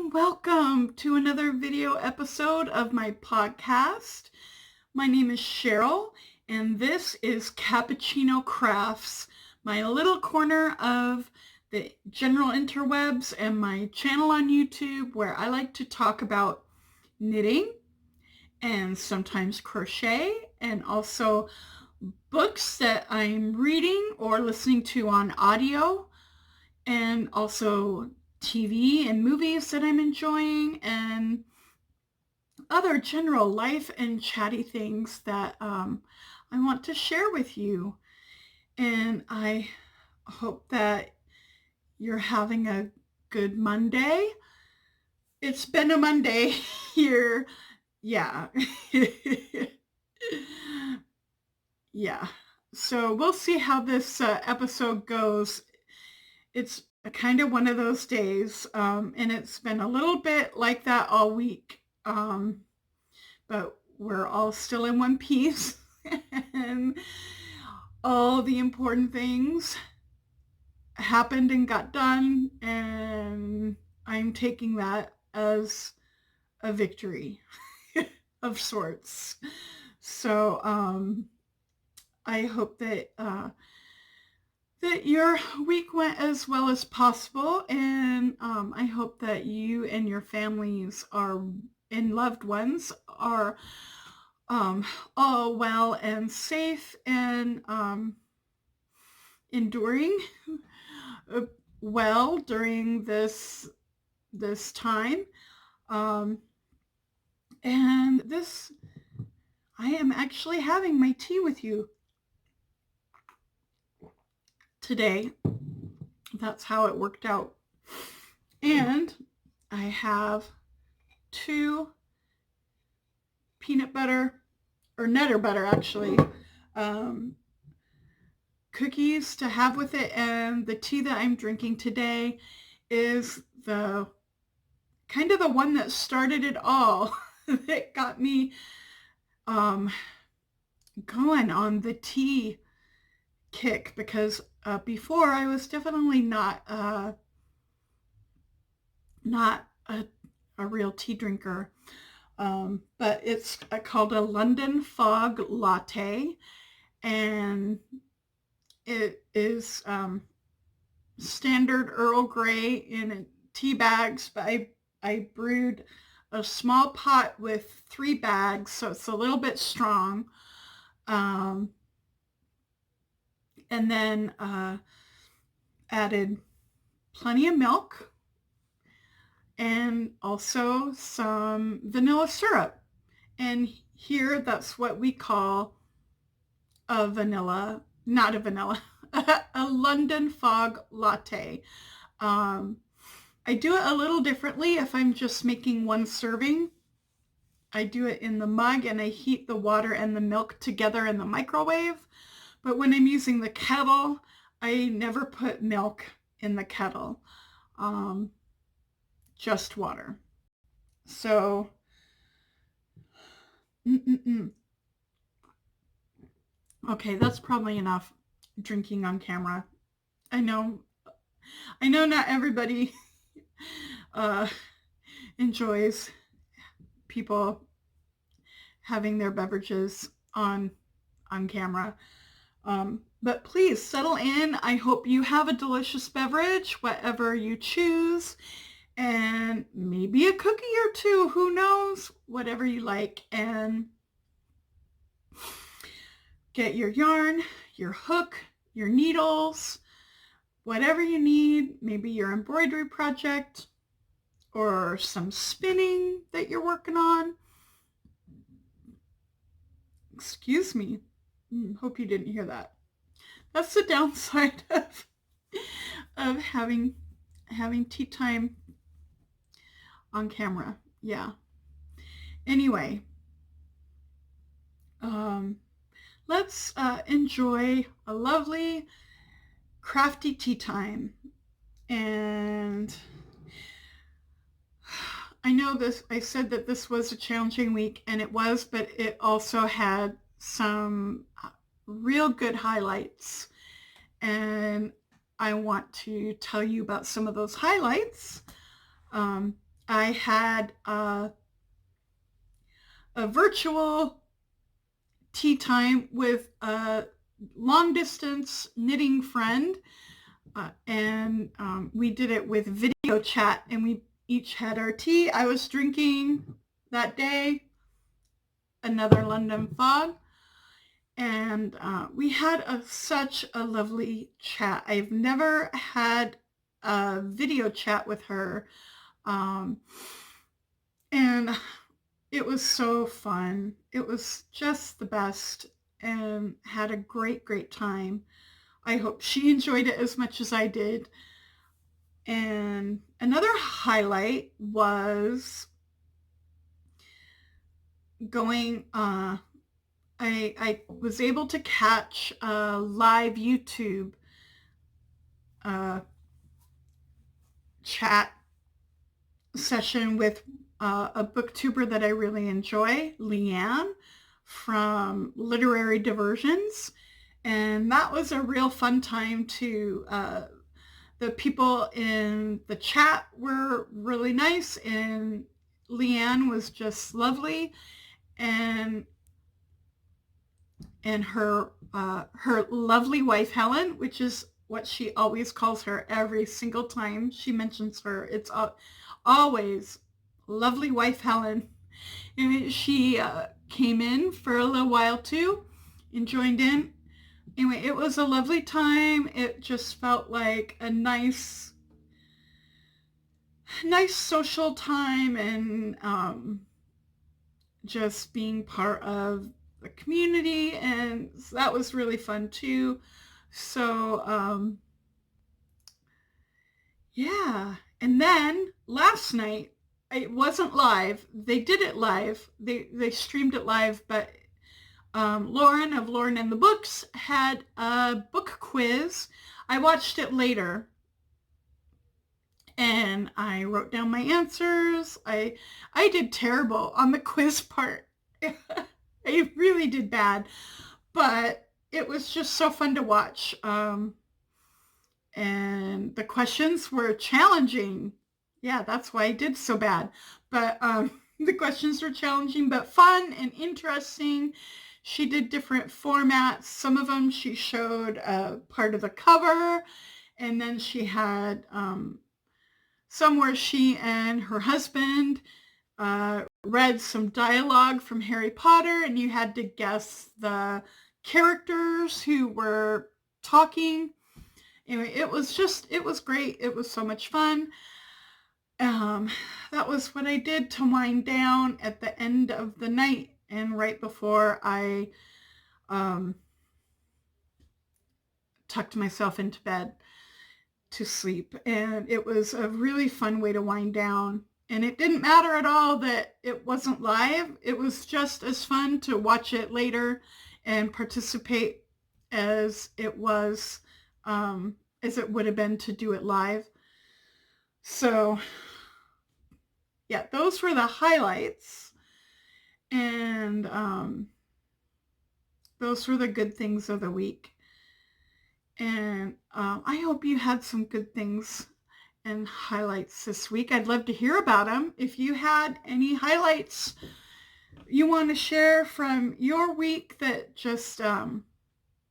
and welcome to another video episode of my podcast. My name is Cheryl, and this is Cappuccino Crafts, my little corner of the general interwebs and my channel on YouTube where I like to talk about knitting and sometimes crochet and also books that I'm reading or listening to on audio, and also TV and movies that I'm enjoying, and other general life and chatty things that I want to share with you. And I hope that you're having a good Monday. It's been a Monday here. Yeah. Yeah. So we'll see how this episode goes. It's kind of one of those days, and it's been a little bit like that all week, but we're all still in one piece, and all the important things happened and got done, and I'm taking that as a victory of sorts. So I hope that your week went as well as possible, and I hope that you and your families and loved ones are all well and safe and enduring well during this time. And I am actually having my tea with you today. That's how it worked out. And I have 2 peanut butter, or Nutter butter actually, cookies to have with it. And the tea that I'm drinking today is the kind of the one that started it all, that got me going on the tea kick, because before I was definitely not a real tea drinker, but it's called a London Fog Latte, and it is standard Earl Grey in tea bags, but I brewed a small pot with 3 bags, so it's a little bit strong. And then added plenty of milk and also some vanilla syrup. And here that's what we call a London Fog Latte. I do it a little differently if I'm just making one serving. I do it in the mug and I heat the water and the milk together in the microwave. But when I'm using the kettle, I never put milk in the kettle, just water. So, okay, that's probably enough drinking on camera. I know not everybody enjoys people having their beverages on camera. But please settle in. I hope you have a delicious beverage, whatever you choose, and maybe a cookie or 2, who knows, whatever you like. And get your yarn, your hook, your needles, whatever you need, maybe your embroidery project or some spinning that you're working on. Excuse me. Hope you didn't hear that. That's the downside of having tea time on camera. Yeah. Anyway, let's enjoy a lovely crafty tea time. And I know I said that this was a challenging week, and it was, but it also had some real good highlights, and I want to tell you about some of those highlights. I had a virtual tea time with a long distance knitting friend, and we did it with video chat, and we each had our tea. I was drinking that day another London Fog, and we had such a lovely chat. I've never had a video chat with her, and it was so fun. It was just the best, and had a great time. I hope she enjoyed it as much as I did. And another highlight was going, I was able to catch a live YouTube chat session with a booktuber that I really enjoy, Leanne from Literary Diversions. And that was a real fun time to, the people in the chat were really nice, and Leanne was just lovely. And her lovely wife, Helen, which is what she always calls her every single time she mentions her. It's always lovely wife, Helen. And she came in for a little while too and joined in. Anyway, it was a lovely time. It just felt like a nice social time, and just being part of the community, and that was really fun too. So yeah. And then last night, it wasn't live. They did it live. They streamed it live, but Lauren of Lauren and the Books had a book quiz. I watched it later, and I wrote down my answers. I did terrible on the quiz part. I really did bad, but it was just so fun to watch. And the questions were challenging. Yeah, that's why I did so bad. But the questions were challenging, but fun and interesting. She did different formats. Some of them she showed part of the cover, and then she had some where she and her husband read some dialogue from Harry Potter, and you had to guess the characters who were talking. Anyway, it was great. It was so much fun. That was what I did to wind down at the end of the night and right before I tucked myself into bed to sleep. And it was a really fun way to wind down. And it didn't matter at all that it wasn't live. It was just as fun to watch it later and participate as it was, as it would have been to do it live. So yeah, those were the highlights. And those were the good things of the week. And I hope you had some good things and highlights this week. I'd love to hear about them. If you had any highlights you want to share from your week that just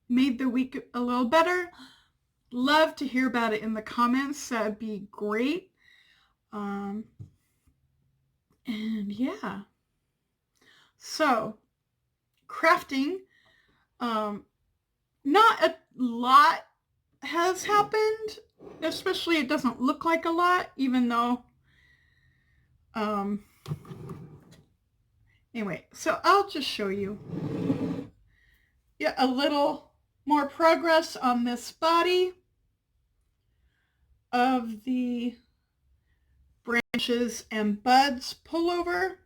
made the week a little better, love to hear about it in the comments. That'd be great. And yeah. So, crafting, not a lot has happened, especially it doesn't look like a lot, even though, anyway, so I'll just show you a little more progress on this body of the branches and buds pullover.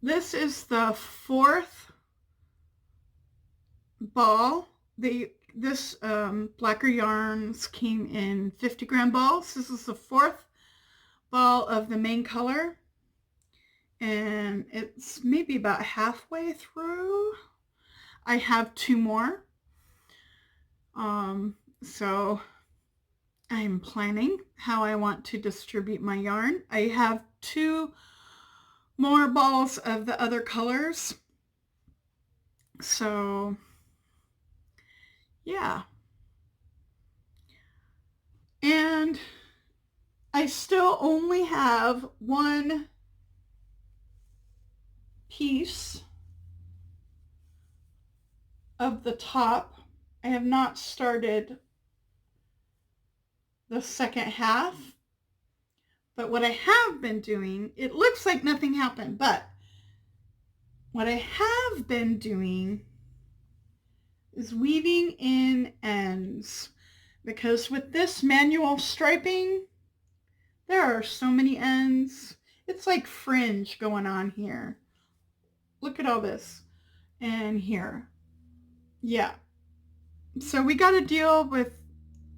This is the fourth ball. This Blacker Yarns came in 50-gram balls. This is the fourth ball of the main color, and it's maybe about halfway through. I have two more. So I'm planning how I want to distribute my yarn. I have 2 more balls of the other colors. So, yeah. And I still only have 1 piece of the top. I have not started the second half. But what I have been doing, it looks like nothing happened, but what I have been doing is weaving in ends, because with this manual striping, there are so many ends. It's like fringe going on here. Look at all this. And here. Yeah. So we got to deal with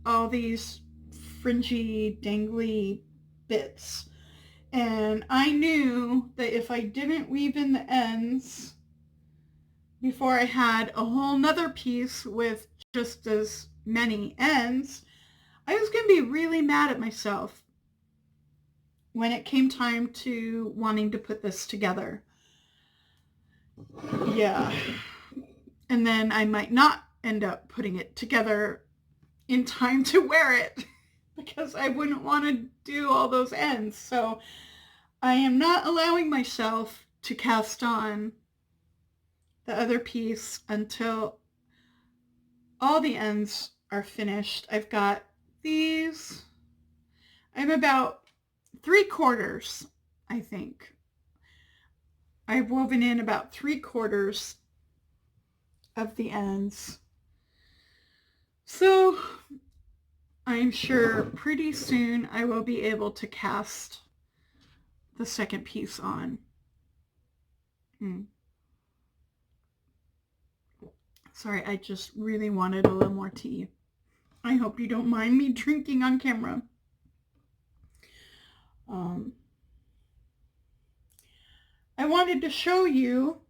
all these fringy, dangly bits. And I knew that if I didn't weave in the ends before I had a whole nother piece with just as many ends, I was going to be really mad at myself when it came time to wanting to put this together. Yeah. And then I might not end up putting it together in time to wear it because I wouldn't want to do all those ends. So I am not allowing myself to cast on the other piece until all the ends are finished. I've got these. I'm about 3/4, I think. I've woven in about 3/4 of the ends. So I'm sure pretty soon I will be able to cast the second piece on. Sorry, I just really wanted a little more tea. I hope you don't mind me drinking on camera. I wanted to show you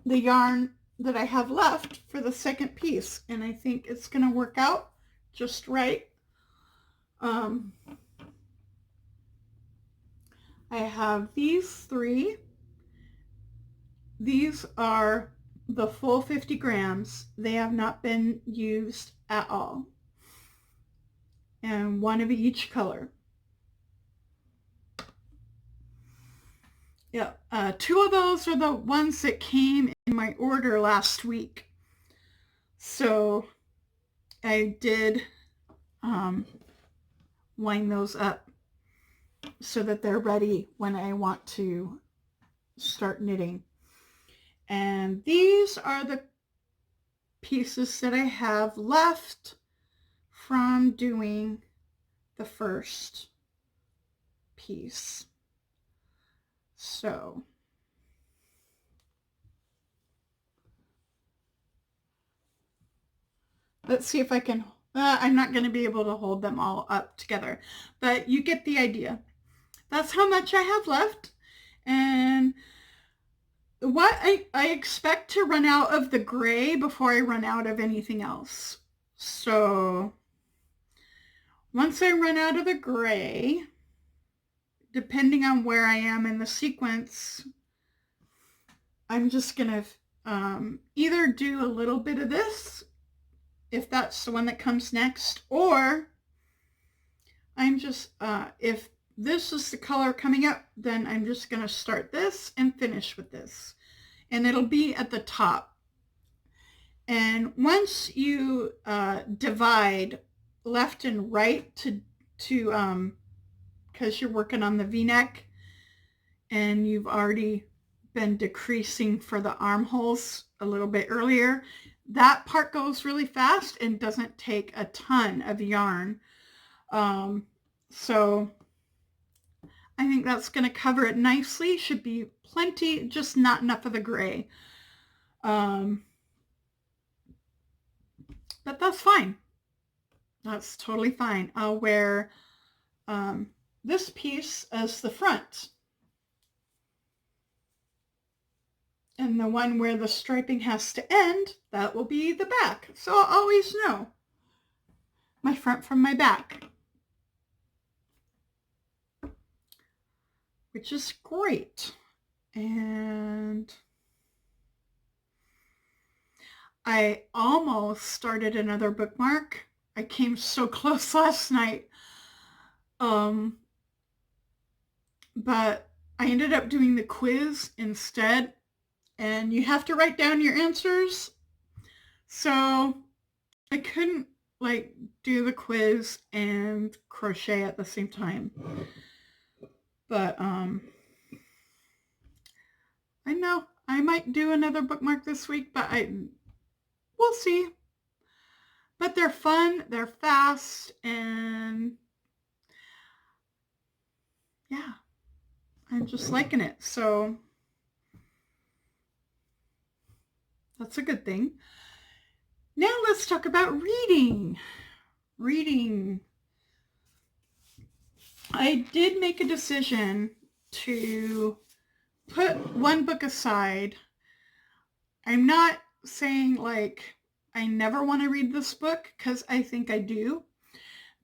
the yarn that I have left for the second piece, and I think it's going to work out just right. I have these 3. These are the full 50 grams. They have not been used at all. And 1 of each color. Yeah, 2 of those are the ones that came in my order last week. So I did wind those up so that they're ready when I want to start knitting. And these are the pieces that I have left from doing the first piece. So let's see if I can, I'm not going to be able to hold them all up together, but you get the idea. That's how much I have left. And what I expect to run out of the gray before I run out of anything else. So once I run out of the gray, depending on where I am in the sequence, I'm just going to either do a little bit of this, if that's the one that comes next, or I'm just, if this is the color coming up, then I'm just going to start this and finish with this. And it'll be at the top. And once you divide left and right to because you're working on the V-neck and you've already been decreasing for the armholes a little bit earlier, that part goes really fast and doesn't take a ton of yarn. So I think that's going to cover it nicely. Should be plenty, just not enough of the gray. But that's fine. That's totally fine. I'll wear this piece as the front. And the one where the striping has to end, that will be the back. So I'll always know. my front from my back, which is great. And I almost started another bookmark. I came so close last night. But I ended up doing the quiz instead, and you have to write down your answers. So I couldn't do the quiz and crochet at the same time. But I know I might do another bookmark this week, but we'll see. But they're fun, they're fast, and yeah, I'm just liking it. So that's a good thing. Now let's talk about reading. I did make a decision to put one book aside. I'm not saying I never want to read this book, because I think I do,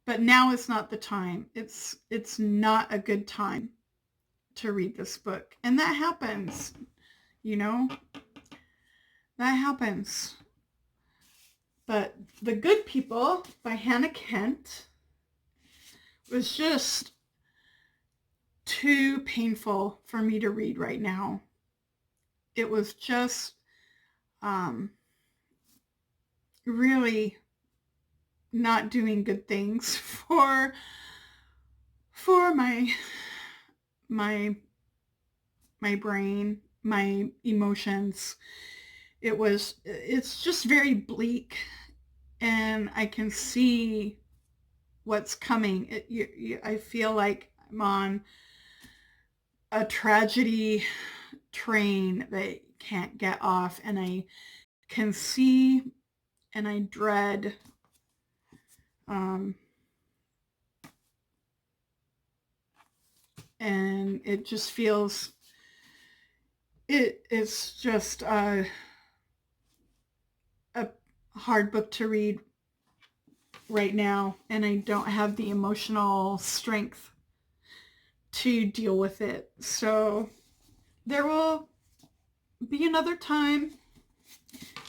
but now is not the time. It's not a good time to read this book. And that happens, that happens. But The Good People by Hannah Kent was just too painful for me to read right now. It was just really not doing good things for my brain, my emotions. It's just very bleak, and I can see what's coming. I feel like I'm on a tragedy train that can't get off, and I can see and I dread and it just feels, it's just a hard book to read right now, and I don't have the emotional strength to deal with it. So there will be another time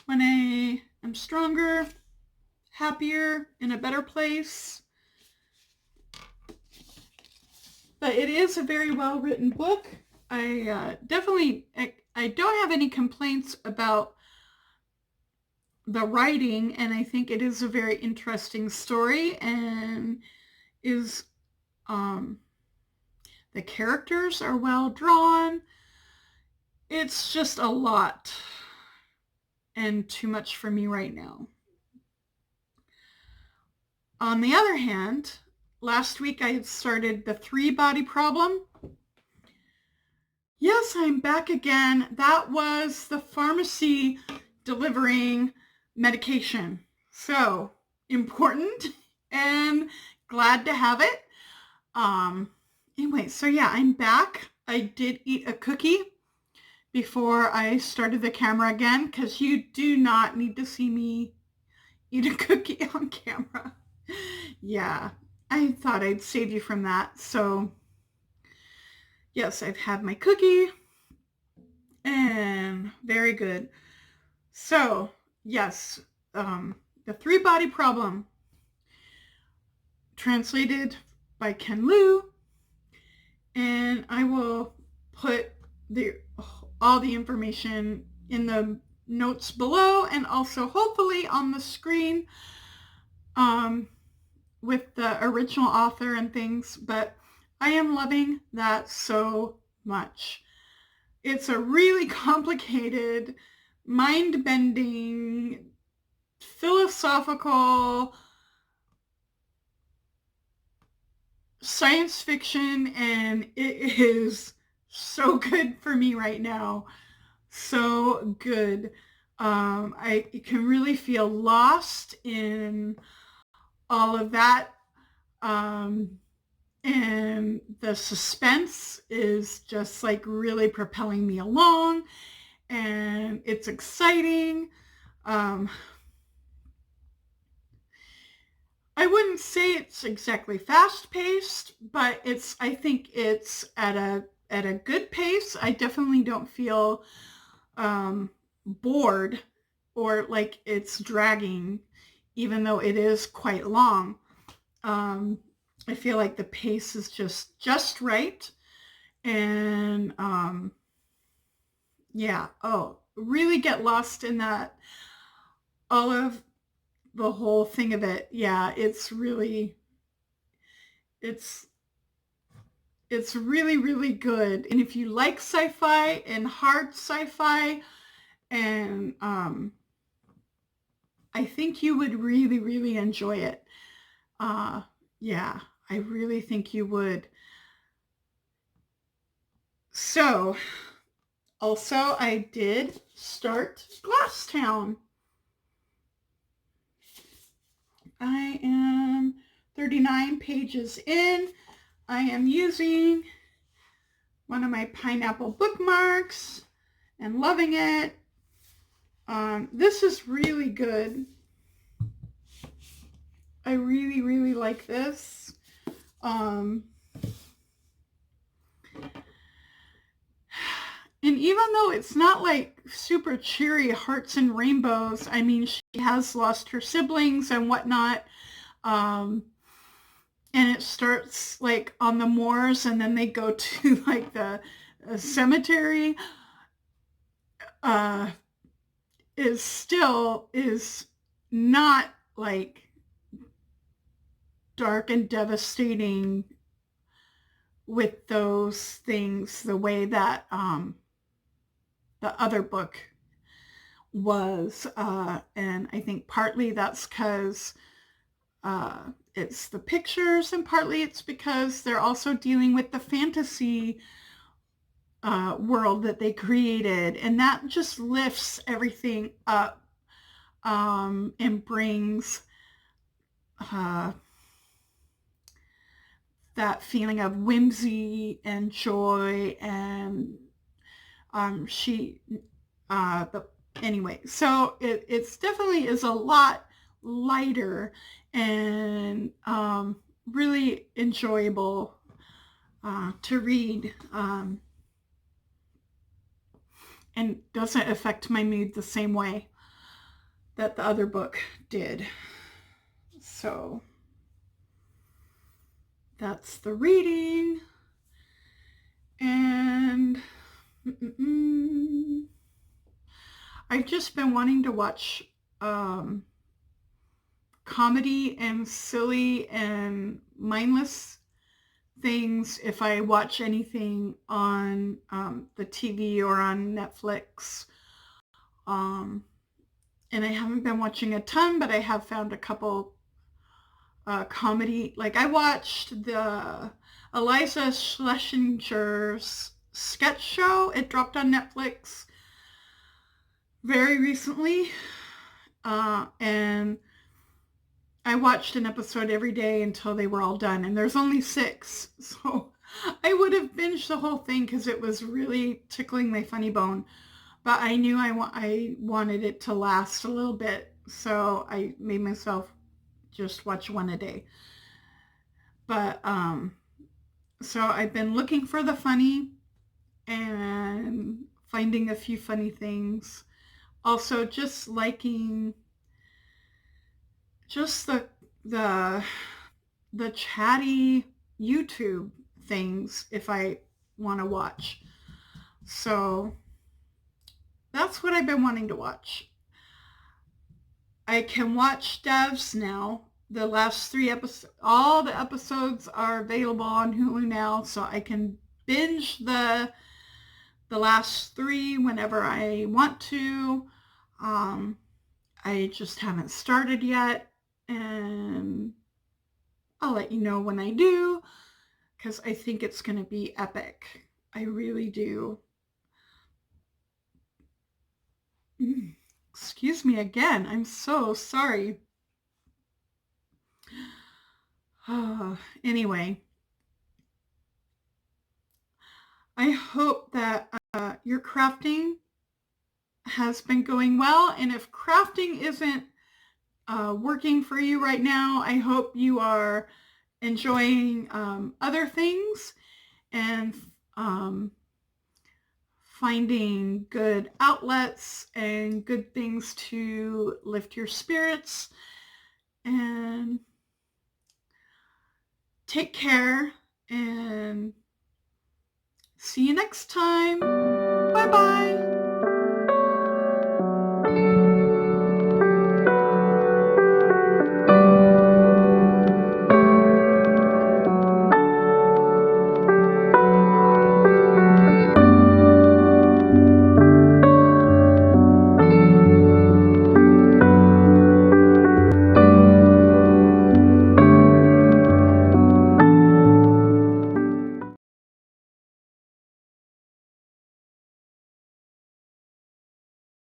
when I am stronger, happier, in a better place. But it is a very well written book. I don't have any complaints about the writing, and I think it is a very interesting story, and the characters are well drawn. It's just a lot and too much for me right now. On the other hand, last week I had started The 3-Body Problem. Yes, I'm back again. That was the pharmacy delivering medication. So important and glad to have it. Anyway, so yeah, I'm back. I did eat a cookie before I started the camera again, because you do not need to see me eat a cookie on camera. Yeah, I thought I'd save you from that. So yes, I've had my cookie, and very good. So yes, The 3-Body Problem, translated by Ken Liu, and I will put all the information in the notes below, and also hopefully on the screen with the original author and things. But I am loving that so much. It's a really complicated, mind-bending, philosophical science fiction, and it is so good for me right now. So good. I can really feel lost in all of that. And the suspense is just really propelling me along, and it's exciting. I wouldn't say it's exactly fast-paced, but I think it's at a good pace. I definitely don't feel bored or like it's dragging, even though it is quite long. I feel like the pace is just right, and yeah. Oh, really get lost in that. All of the whole thing of it. Yeah, it's it's really, really good. And if you like sci-fi and hard sci-fi, and I think you would really, really enjoy it. Uh, yeah, I really think you would. So, also, I did start Glasstown. I am 39 pages in. I am using one of my pineapple bookmarks and loving it. This is really good. I really, really like this. And even though it's not like super cheery hearts and rainbows, I mean, she has lost her siblings and whatnot. And it starts like on the moors, and then they go to like the cemetery. Is not like dark and devastating with those things the way that the other book was. And I think partly that's because it's the pictures, and partly it's because they're also dealing with the fantasy world that they created, and that just lifts everything up and brings that feeling of whimsy and joy. And anyway, so it's definitely is a lot lighter and really enjoyable to read, and doesn't affect my mood the same way that the other book did. So that's the reading. And I've just been wanting to watch comedy and silly and mindless things if I watch anything on the TV or on Netflix. And I haven't been watching a ton, but I have found a couple comedy. Like I watched the Eliza Schlesinger's sketch show. It dropped on Netflix very recently. And I watched an episode every day until they were all done. And there's only 6. So I would have binged the whole thing because it was really tickling my funny bone. But I knew I wanted it to last a little bit. So I made myself just watch one a day. But so I've been looking for the funny and finding a few funny things. Also just liking just the chatty YouTube things if I want to watch. So that's what I've been wanting to watch. I can watch Devs now. The last 3 episodes, all the episodes are available on Hulu now, so I can binge the last 3 whenever I want to. I just haven't started yet, and I'll let you know when I do, because I think it's going to be epic. I really do. Excuse me again. I'm so sorry. Anyway, I hope that your crafting has been going well. And if crafting isn't working for you right now. I hope you are enjoying other things and finding good outlets and good things to lift your spirits. And take care and see you next time. Bye-bye.